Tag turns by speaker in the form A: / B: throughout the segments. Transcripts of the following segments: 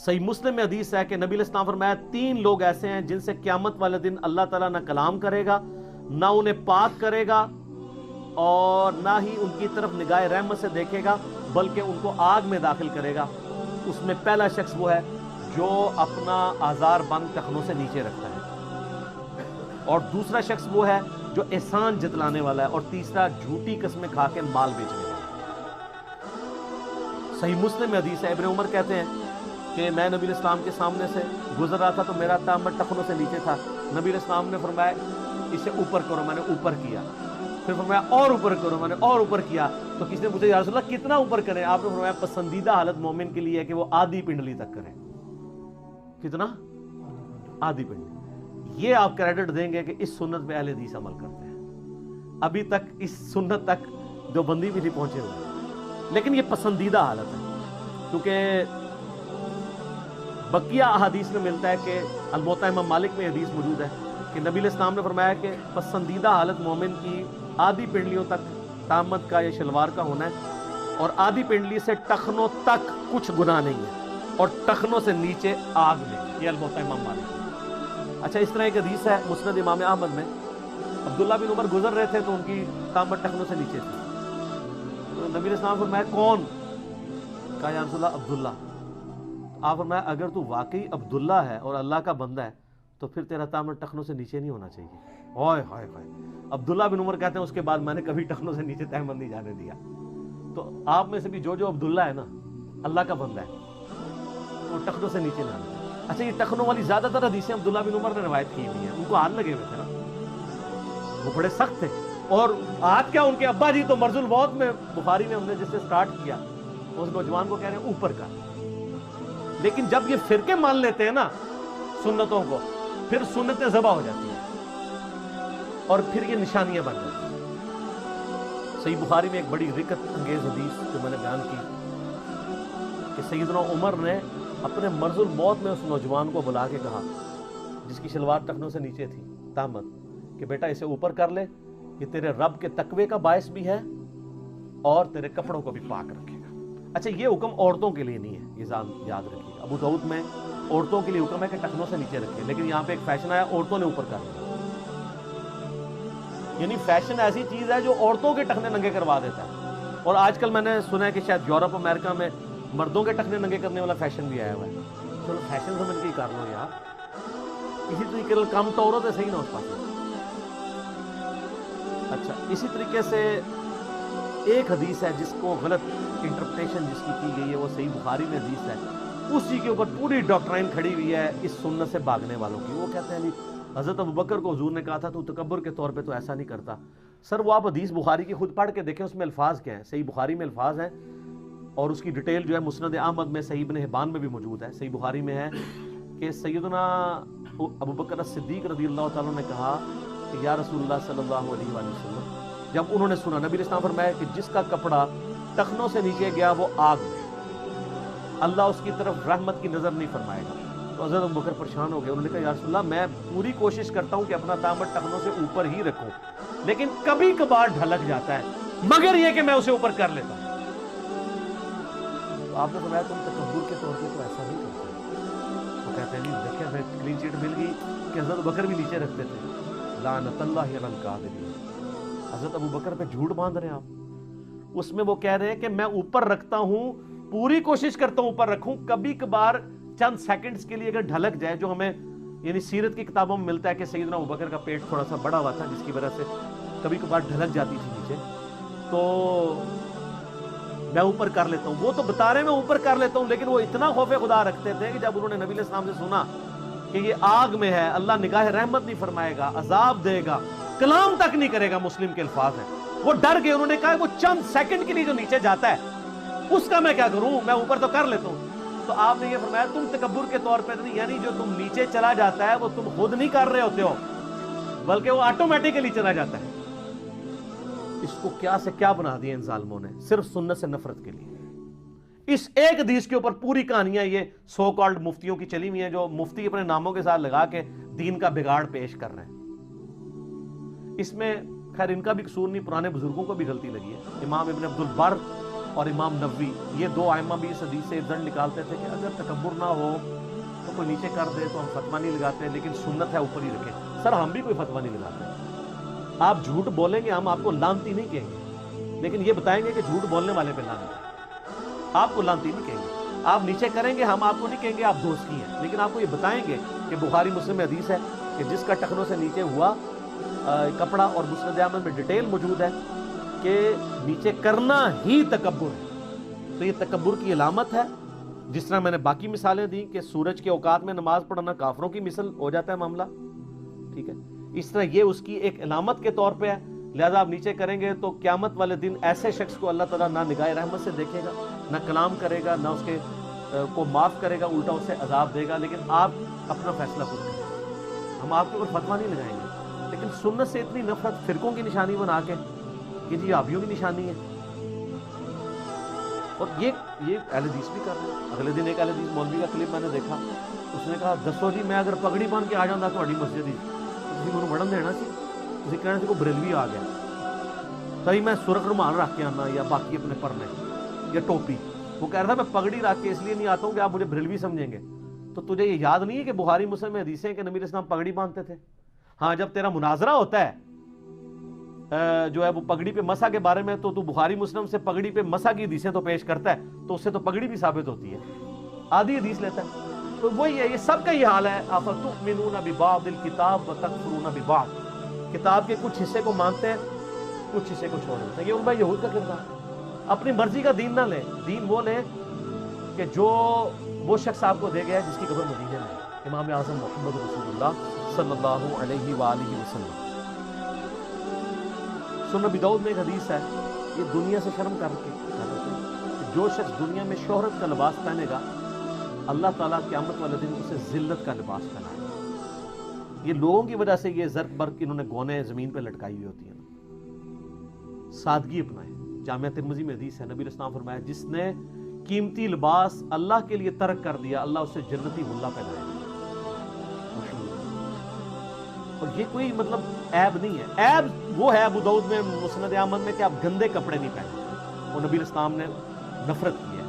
A: صحیح مسلم میں حدیث ہے کہ نبی علیہ السلام فرمایا 3 لوگ ایسے ہیں جن سے قیامت والے دن اللہ تعالیٰ نہ کلام کرے گا، نہ انہیں پاک کرے گا، اور نہ ہی ان کی طرف نگاہ رحمت سے دیکھے گا، بلکہ ان کو آگ میں داخل کرے گا۔ اس میں پہلا شخص وہ ہے جو اپنا آزار بند ٹخنوں سے نیچے رکھتا ہے، اور دوسرا شخص وہ ہے جو احسان جتلانے والا ہے، اور تیسرا جھوٹی قسمیں کھا کے مال بیچنے والا ہے۔ صحیح مسلم میں حدیث ہے، ابن عمر کہتے ہیں کہ میں نبی علیہ السلام کے سامنے سے گزر رہا تھا تو میرا تامن ٹخنوں سے نیچے تھا۔ نبی علیہ السلام نے فرمایا اسے اوپر کرو، میں نے اوپر کیا، پھر فرمایا اور اوپر کرو، میں نے اور اوپر کیا۔ تو کسی نے پوچھا یا رسول اللہ کتنا اوپر کریں؟ آپ نے فرمایا پسندیدہ حالت مومن کے لیے ہے کہ وہ آدھی پنڈلی تک کریں۔ کتنا؟ آدھی پنڈلی۔ یہ آپ کریڈٹ دیں گے کہ اس سنت پہ اہل حدیث عمل کرتے ہیں، ابھی تک اس سنت تک جو بندی بھی نہیں پہنچے ہوئے، لیکن یہ پسندیدہ حالت ہے، کیونکہ بقیہ احادیث میں ملتا ہے کہ الموطا امام مالک میں حدیث موجود ہے کہ نبی علیہ السلام نے فرمایا کہ پسندیدہ حالت مومن کی آدھی پنڈلیوں تک تامت کا یا شلوار کا ہونا ہے، اور آدھی پنڈلی سے ٹخنوں تک کچھ گناہ نہیں ہے، اور ٹخنوں سے نیچے آگ میں۔ یہ الموطا امام مالک میں۔ اچھا، اس طرح ایک حدیث ہے مسند امام احمد میں، عبداللہ بن عمر گزر رہے تھے تو ان کی تامت ٹخنوں سے نیچے تھی، تو نبی علیہ السلام فرمایا کون؟ کہا یا رسول اللہ عبداللہ۔ آپ فرمایا اگر تو واقعی عبداللہ ہے اور اللہ کا بندہ ہے تو پھر تیرا تامن ٹخنوں سے نیچے نہیں ہونا چاہیے۔ ہائے ہائے ہائے۔ عبداللہ بن عمر کہتے ہیں اس کے بعد میں نے کبھی ٹخنوں سے نیچے تہمت نہیں جانے دیا۔ تو آپ میں سے بھی جو عبداللہ ہے نا، اللہ کا بندہ ہے، وہ ٹخنوں سے نیچے نہ آنا۔ اچھا، یہ ٹخنوں والی زیادہ تر حدیثیں عبداللہ بن عمر نے روایت کی ہوئی ہیں، ان کو ہاتھ لگے ہوئے تھے نا، وہ بڑے سخت تھے، اور ہاتھ کیا ان کے ابا جی تو مرض الموت میں، بخاری میں ہم نے جس سے سٹارٹ کیا، اس نوجوان کو کہہ رہے ہیں اوپر کا۔ لیکن جب یہ فرقے مان لیتے ہیں نا سنتوں کو، پھر سنتیں ذبح ہو جاتی ہیں اور پھر یہ نشانیاں بن جاتی ہیں۔ صحیح بخاری میں ایک بڑی رکت انگیز حدیث جو میں نے بیان کی کہ سیدنا عمر نے اپنے مرض الموت میں اس نوجوان کو بلا کے کہا جس کی شلوار ٹخنوں سے نیچے تھی تامت، کہ بیٹا اسے اوپر کر لے، یہ تیرے رب کے تقوی کا باعث بھی ہے اور تیرے کپڑوں کو بھی پاک رکھے گا۔ اچھا، یہ حکم عورتوں کے لیے نہیں ہے، یہ یاد رکھیے گا۔ ابو داؤد میں عورتوں کے لیے حکم ہے کہ ٹخنوں سے نیچے رکھیں، لیکن یہاں پہ ایک فیشن آیا عورتوں نے اوپر کر لیا، یعنی فیشن ایسی چیز ہے جو عورتوں کے ٹخنے ننگے کروا دیتا ہے۔ اور آج کل میں نے سنا ہے کہ شاید یورپ امریکہ میں مردوں کے ٹخنے ننگے کرنے والا فیشن بھی آیا ہوا ہے۔ چلو فیشن سمجھ کے ہی کر لو یار، اسی طریقے سے کم تو عورت ہے، صحیح نہ اس پاس۔ اچھا، اسی طریقے سے ایک حدیث ہے جس کو غلط انٹرپریٹیشن جس کی گئی ہے، وہ صحیح بخاری میں حدیث ہے، اسی کے اوپر پوری ڈاکٹرائن کھڑی ہوئی ہے اس سنت سے بھاگنے والوں کی۔ وہ کہتے ہیں حضرت ابوبکر کو حضور نے کہا تھا تو تکبر کے طور پہ تو ایسا نہیں کرتا۔ سر وہ آپ حدیث بخاری کی خود پڑھ کے دیکھیں، اس میں الفاظ کیا ہیں۔ صحیح بخاری میں الفاظ ہیں اور اس کی ڈیٹیل جو ہے مسند احمد میں، صحیح ابن حبان میں بھی موجود ہے۔ صحیح بخاری میں ہے کہ سیدنا ابوبکر الصدیق رضی اللہ تعالیٰ نے کہا کہ یا رسول اللہ صلی اللہ علیہ وآلہ وسلم، جب انہوں نے سنا، نبی علیہ السلام فرمایا کہ جس کا کپڑا ٹخنوں سے نیچے گیا وہ آگ میں، اللہ اس کی طرف رحمت کی نظر نہیں فرمائے گا۔ تو حضرت ابوبکر پریشان ہو گئے، انہوں نے کہا یا رسول اللہ میں پوری کوشش کرتا ہوں کہ اپنا تامت ٹخنوں سے اوپر ہی رکھوں، لیکن کبھی کبھار ڈھلک جاتا ہے، مگر یہ کہ میں اسے اوپر کر لیتا ہوں۔ تو آپ نے فرمایا تم تکبر کے طور پہ تو ایسا نہیں کرتے۔ وہ کہتے ہیں نہیں، دیکھیں ہمیں کلین چیٹ مل گئی کہ حضرت ابوبکر بھی نیچے رکھتے تھے۔ لعنت اللہ علی الکاذبین، حضرت ابوبکر پہ جھوٹ باندھ رہے ہیں آپ۔ اس میں وہ کہہ رہے ہیں کہ میں اوپر رکھتا ہوں، پوری کوشش کرتا ہوں اوپر رکھوں، کبھی کبھار چند سیکنڈز کے لیے اگر ڈھلک جائے، جو ہمیں یعنی سیرت کی کتابوں میں ملتا ہے کہ سیدنا ابوبکر کا پیٹ تھوڑا سا بڑا ہوا تھا جس کی وجہ سے کبھی کبھار ڈھلک جاتی تھی نیچے، تو میں اوپر کر لیتا ہوں۔ وہ تو بتا رہے ہیں میں اوپر کر لیتا ہوں، لیکن وہ اتنا خوف خدا رکھتے تھے کہ جب انہوں نے نبی علیہ السلام سے سنا کہ یہ آگ میں ہے، اللہ نگاہ رحمت نہیں فرمائے گا، عذاب دے گا، کلام تک نہیں کرے گا، مسلم کے الفاظ ہیں، وہ ڈر گئے۔ انہوں نے کہا وہ چند سیکنڈ کے لیے جو نیچے جاتا ہے اس کا میں کیا کروں، میں اوپر تو کر لیتا ہوں۔ تو آپ نے یہ فرمایا تم تکبر کے طور پہ نہیں، یعنی جو تم نیچے چلا جاتا ہے وہ تم خود نہیں کر رہے ہوتے ہو، بلکہ وہ آٹومیٹکلی چلا جاتا ہے۔ اس کو کیا سے کیا بنا دیا ان ظالموں نے، صرف سنت سے نفرت کے لیے۔ اس ایک حدیث کے اوپر پوری کہانیاں یہ سو کالڈ مفتیوں کی چلی ہوئی ہیں، جو مفتی اپنے ناموں کے ساتھ لگا کے دین کا بگاڑ پیش کر رہے ہیں۔ اس میں خیر ان کا بھی قصور نہیں، پرانے بزرگوں کو بھی غلطی لگی ہے۔ امام ابن عبد البر اور امام نووی، یہ دو ائمہ بھی اس حدیث سے رزلٹ نکالتے تھے کہ اگر تکبر نہ ہو تو کوئی نیچے کر دے تو ہم فتویٰ نہیں لگاتے، لیکن سنت ہے اوپر ہی رکھیں۔ سر ہم بھی کوئی فتویٰ نہیں لگاتے، آپ جھوٹ بولیں گے ہم آپ کو لانتی نہیں کہیں گے، لیکن یہ بتائیں گے کہ جھوٹ بولنے والے پہ لانت ہے، آپ کو لانتی نہیں کہیں گے۔ آپ نیچے کریں گے ہم آپ کو نہیں کہیں گے آپ دوست کی ہیں، لیکن آپ کو یہ بتائیں گے کہ بخاری مسلم میں حدیث ہے کہ جس کا ٹخنوں سے نیچے ہوا کپڑا، اور مسند احمد میں ڈیٹیل موجود ہے کہ نیچے کرنا ہی تکبر ہے، تو یہ تکبر کی علامت ہے۔ جس طرح میں نے باقی مثالیں دیں کہ سورج کے اوقات میں نماز پڑھنا کافروں کی مثل ہو جاتا ہے معاملہ، ٹھیک ہے، اس طرح یہ اس کی ایک علامت کے طور پہ ہے، لہذا آپ نیچے کریں گے تو قیامت والے دن ایسے شخص کو اللہ تعالیٰ نہ نگاہ رحمت سے دیکھے گا، نہ کلام کرے گا، نہ اس کے کو معاف کرے گا، الٹا اسے عذاب دے گا۔ لیکن آپ اپنا فیصلہ خود کریں، ہم آپ کے اوپر فتویٰ نہیں لگائیں گے، لیکن سنت سے اتنی نفرت فرقوں کی نشانی بنا کے کہ جی آبیوں کی نشانی ہے، اور یہ اہل حدیث بھی کر رہے ہیں۔ اگلے دن ایک اہل حدیث مولوی کا کلپ میں نے دیکھا، اس نے کہا دسو جی میں اگر پگڑی باندھ کے آ جاؤں تھوڑی مسجد ہی تسی مجھے وڑن دینا سی، تسی کہنا سی کوئی بریلوی آ گیا، تھی میں سرخ رومال رکھ کے آنا یا باقی اپنے پرنے یا ٹوپی۔ وہ کہہ رہا تھا میں پگڑی رکھ کے اس لیے نہیں آتا ہوں کہ آپ مجھے بریلوی سمجھیں گے۔ تو تجھے یہ یاد نہیں ہے کہ بخاری مسلم میں حدیثیں کہ نبی علیہ السلام پگڑی باندھتے تھے؟ ہاں جب تیرا مناظرہ ہوتا ہے جو ہے وہ پگڑی پہ مسح کے بارے میں، تو بخاری مسلم سے پگڑی پہ مسح کی حدیثیں تو پیش کرتا ہے، تو اس سے تو پگڑی بھی ثابت ہوتی ہے، آدھی حدیث لیتا ہے۔ تو وہی ہے، یہ سب کا یہ حال ہے، افتؤمنون ببعض الکتاب وتکفرون ببعض، کتاب کے کچھ حصے کو مانتے ہیں، کچھ حصے کو چھوڑ دیتے ہیں۔ یہ علماء یہود کا کردار ہے، اپنی مرضی کا دین نہ لیں، دین وہ لیں کہ جو وہ شخص آپ کو دے گیا ہے جس کی قبر مدینے میں ہے، امام اعظم محمد رسول اللہ صلی اللہ علیہ وآلہ وسلم۔ سنن ابی داؤد میں ایک حدیث ہے، یہ دنیا سے شرم کر کے کہ جو شخص دنیا میں شہرت کا لباس پہنے گا اللہ تعالیٰ قیامت والے دن اسے ذلت کا لباس پہنائے گا۔ یہ لوگوں کی وجہ سے یہ زرق برق انہوں نے گونے زمین پہ لٹکائی ہوئی ہوتی ہیں۔ سادگی اپنائیں۔ جامعہ ترمذی میں حدیث ہے، نبی علیہ السلام فرمایا جس نے قیمتی لباس اللہ کے لیے ترک کر دیا اللہ اسے جنتی حلہ پہنائے گا۔ اور یہ کوئی مطلب عیب نہیں ہے، عیب وہ ہے ابو داؤد میں مسند احمد میں کہ آپ گندے کپڑے نہیں پہنتے، وہ نبی علیہ السلام نے نفرت کی ہے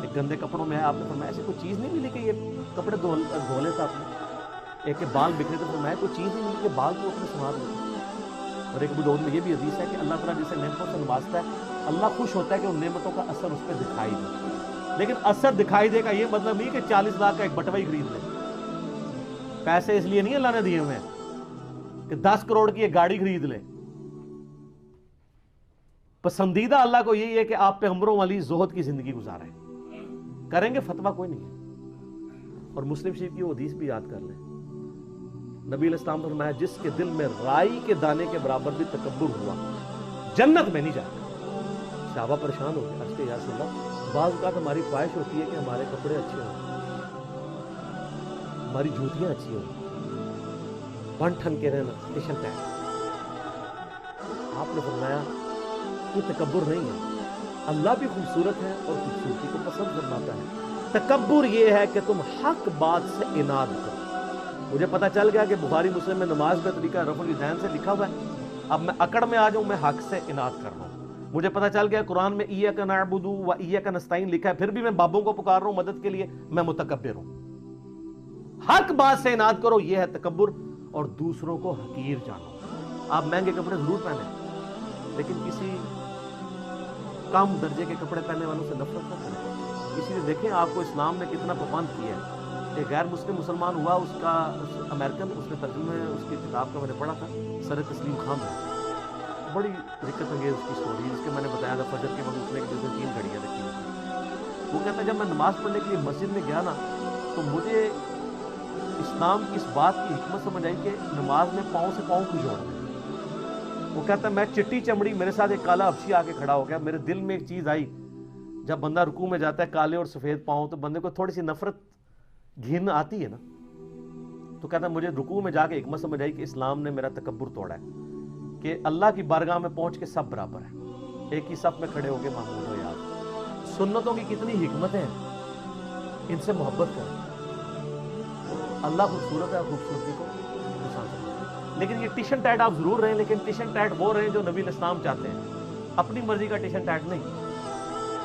A: ایک گندے کپڑوں میں۔ آپ نے فرمایا ایسی کوئی چیز نہیں ملی کہ یہ کپڑے دھو لیتا آپ نے، ایک کے بال بکھرے تو فرمایا کوئی چیز نہیں ملی کہ بال کو اپنے سنبھال لیتے۔ اور ایک ابو داؤد میں یہ بھی حدیث ہے کہ اللہ تعالیٰ جسے نعمتوں سے نوازتا ہے اللہ خوش ہوتا ہے کہ ان نعمتوں کا اثر اس پہ دکھائی دے، لیکن اثر دکھائی دے کا یہ مطلب نہیں کہ 40 لاکھ کا ایک بٹوا ہی خرید لے۔ پیسے اس لیے نہیں اللہ نے دیے ہوئے کہ 10 کروڑ کی ایک گاڑی خرید لے۔ پسندیدہ اللہ کو یہی ہے کہ آپ پیغمبروں والی زہد کی زندگی گزاریں، کریں گے فتویٰ کوئی نہیں ہے۔ اور مسلم شریف کی وہ حدیث بھی یاد کر لیں، نبی علیہ السلام نے فرمایا جس کے دل میں رائی کے دانے کے برابر بھی تکبر ہوا جنت میں نہیں جائے گا۔ صحابہ پریشان ہو گئے، عرض کہ یا رسول اللہ بعض اوقات ہماری خواہش ہوتی ہے کہ ہمارے کپڑے اچھے ہوں، ہماری جوتیاں اچھی ہوں، بن ٹھن کے رہنا، ٹیشن ٹیک۔ آپ نے فرمایا یہ تکبر نہیں ہے، اللہ بھی خوبصورت ہے اور خوبصورتی کو پسند فرماتا ہے۔ تکبر یہ ہے کہ تم حق بات سے اناد کرو۔ مجھے پتا چل گیا کہ بخاری مسلم میں نماز کا طریقہ رفع الیدین سے لکھا ہوا ہے، اب میں اکڑ میں آ جاؤں میں حق سے اناد کر رہا ہوں۔ مجھے پتا چل گیا قرآن میں ایاک نعبد و ایاک نستعین لکھا ہے، پھر بھی میں بابوں کو پکار رہا ہوں مدد کے لیے، میں متکبر ہوں۔ حق بات سے اناد کرو، یہ ہے تکبر، اور دوسروں کو حقیر جانو۔ آپ مہنگے کپڑے ضرور پہنیں، لیکن کسی کم درجے کے کپڑے پہننے والوں سے نفرت نہ کریں۔ اسی لیے دیکھیں آپ کو اسلام نے کتنا پابند کیا ہے۔ ایک غیر مسلم مسلمان ہوا، اس امریکن، اس نے ترجمہ اس کی کتاب کا میں نے پڑھا تھا، سر تسلیم خان ہے، بڑی دقت انگیز اس کی سٹوری، جس کے میں نے بتایا تھا فجر کے وقت اٹھنے کے جس دن 3 گھڑیاں رکھی ہوئی۔ وہ کہتا ہے جب میں نماز پڑھنے کے لیے مسجد میں گیا نا تو مجھے اسلام کی اس بات کی حکمت سمجھ آئی کہ نماز میں پاؤں سے پاؤں کیوں جوڑنا ہے۔ وہ کہتا ہے میں چٹی چمڑی، میرے ساتھ ایک کالا حبشی آ کے کھڑا ہو گیا، میرے دل میں ایک چیز آئی، جب بندہ رکوع میں جاتا ہے کالے اور سفید پاؤں تو بندے کو تھوڑی سی نفرت گھن آتی ہے نا۔ تو کہتا ہے مجھے رکوع میں جا کے حکمت سمجھ آئی کہ اسلام نے میرا تکبر توڑا ہے، کہ اللہ کی بارگاہ میں پہنچ کے سب برابر ہیں، ایک ہی صف میں کھڑے ہو کے محمود ہو یاد۔ سنتوں کی کتنی حکمتیں ہیں، ان سے محبت کریں۔ اللہ خوبصورت ہے، خوبصورتی کو پسند کریں، لیکن یہ ٹیشن ٹیٹ آپ ضرور رہیں، لیکن ٹیشن ٹیٹ وہ رہیں جو نبی علیہ السلام چاہتے ہیں، اپنی مرضی کا ٹیشن ٹیٹ نہیں۔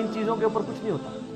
A: ان چیزوں کے اوپر کچھ نہیں ہوتا.